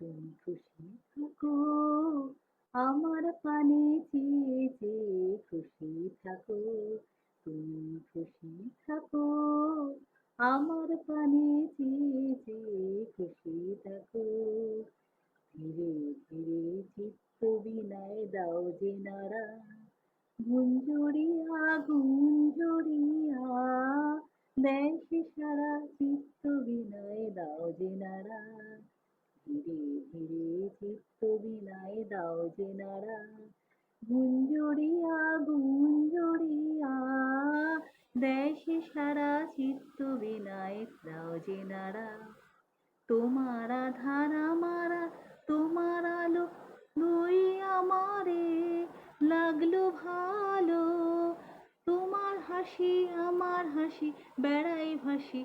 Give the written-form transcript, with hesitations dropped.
তুমি খুশি থাকো আমার পানে চেয়ে চেয়ে খুশি থাকো, তুমি খুশি থাকো আমার পানে চেয়ে চেয়ে খুশি থাকো। ধীরে ধীরে চিত্ত বিনায় দাও যে নাড়া, গুঞ্জরিয়া গুঞ্জরিয়া দেয় সে সারা, চিত্ত বিনায় দাও যে নাড়া। ধীরে ধীরে চিত্ত বিনায় দাও যে নাড়া, গুঞ্জরিয়া গুঞ্জরিয়া দেয় সে সারা, চিত্ত বিনায় দাও যে নাড়া। তোমার আধার আমার, তোমার আলো দুই আমারে লাগলো ভালো, তোমার হাসি আমার হাসি বেড়াই ভাসি